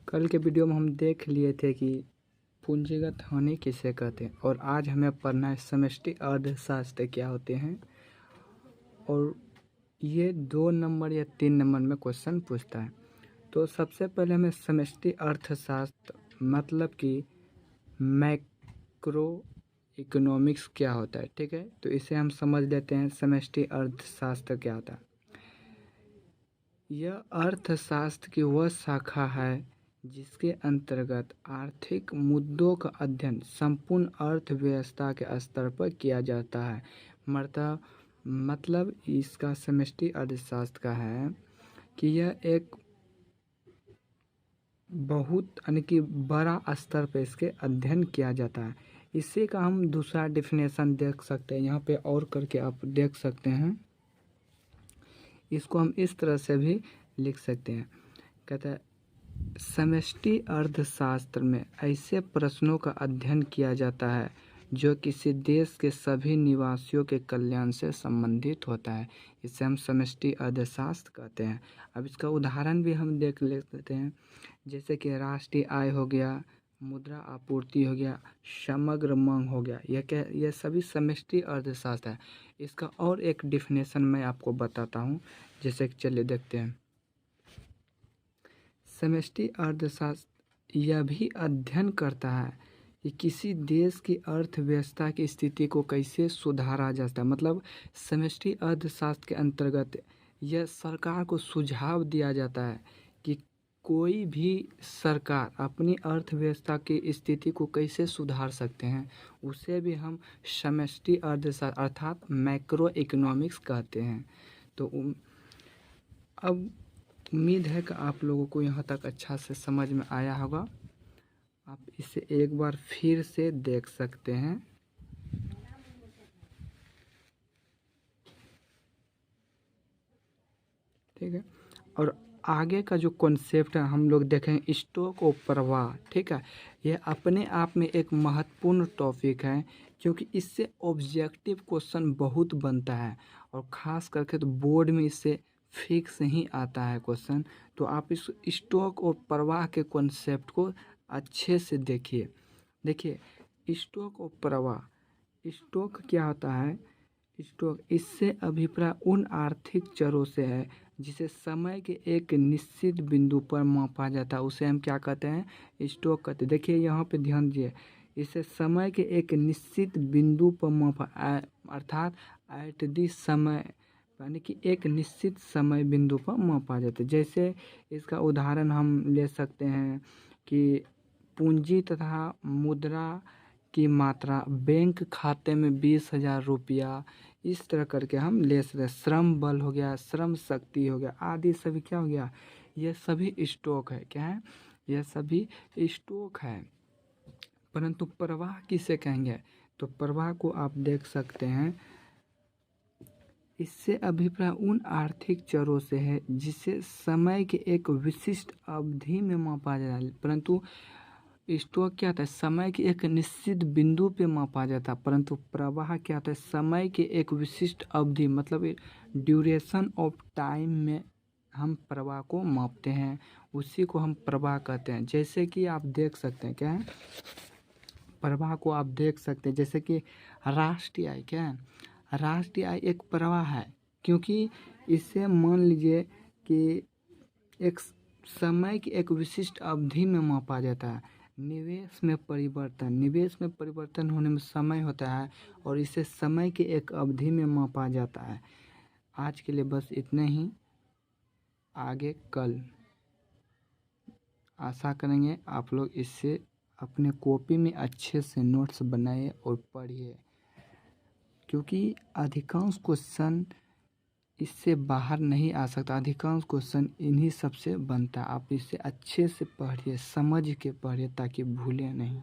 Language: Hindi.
कल के वीडियो में हम देख लिए थे कि पूंजीगत हानि किसे कहते हैं और आज हमें पढ़ना है समष्टि अर्थशास्त्र क्या होते हैं। और ये 2 नंबर या 3 नंबर में क्वेश्चन पूछता है। तो सबसे पहले हमें समष्टि अर्थशास्त्र मतलब कि मैक्रो इकोनॉमिक्स क्या होता है, ठीक है। तो इसे हम समझ लेते हैं समष्टि अर्थशास्त्र क्या होता है। यह अर्थशास्त्र की वह शाखा है जिसके अंतर्गत आर्थिक मुद्दों का अध्ययन संपूर्ण अर्थव्यवस्था के स्तर पर किया जाता है। मतलब इसका समष्टि अर्थशास्त्र का है कि यह एक बहुत यानी कि बड़ा स्तर पर इसके अध्ययन किया जाता है। इसी का हम दूसरा डेफिनेशन देख सकते हैं, यहाँ पे और करके आप देख सकते हैं। इसको हम इस तरह से भी लिख सकते हैं। कहता है समष्टि अर्थशास्त्र में ऐसे प्रश्नों का अध्ययन किया जाता है जो किसी देश के सभी निवासियों के कल्याण से संबंधित होता है। इसे हम समष्टि अर्थशास्त्र कहते हैं। अब इसका उदाहरण भी हम देख लेते हैं, जैसे कि राष्ट्रीय आय हो गया, मुद्रा आपूर्ति हो गया, समग्र मांग हो गया। यह सभी समष्टि अर्थशास्त्र है। इसका और एक डिफिनेशन मैं आपको बताता हूँ, जैसे कि चलिए देखते हैं। समष्टि अर्थशास्त्र यह भी अध्ययन करता है कि किसी देश की अर्थव्यवस्था की स्थिति को कैसे सुधारा जा सकता है। मतलब समष्टि अर्थशास्त्र के अंतर्गत यह सरकार को सुझाव दिया जाता है कि कोई भी सरकार अपनी अर्थव्यवस्था की स्थिति को कैसे सुधार सकते हैं, उसे भी हम समष्टि अर्थशास्त्र अर्थात मैक्रो इकोनॉमिक्स कहते हैं। तो अब उम्मीद है कि आप लोगों को यहाँ तक अच्छा से समझ में आया होगा। आप इसे एक बार फिर से देख सकते हैं। ठीक है, और आगे का जो कॉन्सेप्ट है हम लोग देखें स्टॉक और प्रवाह। ठीक है, ये अपने आप में एक महत्वपूर्ण टॉपिक है क्योंकि इससे ऑब्जेक्टिव क्वेश्चन बहुत बनता है और ख़ास करके तो बोर्ड में इससे फिक्स ही आता है क्वेश्चन। तो आप इस स्टॉक और प्रवाह के कॉन्सेप्ट को अच्छे से देखिए। स्टॉक और प्रवाह, स्टॉक क्या होता है? स्टॉक इससे अभिप्राय उन आर्थिक चरों से है जिसे समय के एक निश्चित बिंदु पर मापा जाता है, उसे हम क्या कहते हैं? स्टॉक कहते हैं। देखिए यहाँ पे ध्यान दीजिए, इसे समय के एक निश्चित बिंदु पर मापा अर्थात एट दी समय, यानी कि एक निश्चित समय बिंदु पर मापा जाता है। जैसे इसका उदाहरण हम ले सकते हैं कि पूंजी तथा मुद्रा की मात्रा बैंक खाते में 20,000 रुपया, इस तरह करके हम ले सकते हैं। श्रम बल हो गया, श्रम शक्ति हो गया, आदि सभी क्या हो गया? ये सभी स्टॉक है। क्या है? यह सभी स्टॉक है। परंतु प्रवाह किसे कहेंगे? तो प्रवाह को आप देख सकते हैं, इससे अभिप्राय उन आर्थिक चरों से है जिसे समय के एक विशिष्ट अवधि में मापा जाता है। परंतु स्टॉक क्या होता है? समय के एक निश्चित बिंदु पे मापा जाता है। परंतु प्रवाह क्या होता है? समय के एक विशिष्ट अवधि, मतलब ड्यूरेशन ऑफ टाइम में हम प्रवाह को मापते हैं, उसी को हम प्रवाह कहते हैं। जैसे कि आप देख सकते हैं, क्या है? प्रवाह को आप देख सकते हैं, जैसे कि राष्ट्रीय आय। क्या है? राष्ट्रीय आय एक प्रवाह है, क्योंकि इससे मान लीजिए कि एक समय की एक विशिष्ट अवधि में मापा जाता है। निवेश में परिवर्तन होने में समय होता है और इसे समय के एक अवधि में मापा जाता है। आज के लिए बस इतने ही, आगे कल आशा करेंगे आप लोग इससे अपने कॉपी में अच्छे से नोट्स बनाइए और पढ़िए, क्योंकि अधिकांश क्वेश्चन इससे बाहर नहीं आ सकता। अधिकांश क्वेश्चन इन्हीं सब से बनता है। आप इसे अच्छे से पढ़िए, समझ के पढ़िए ताकि भूलें नहीं।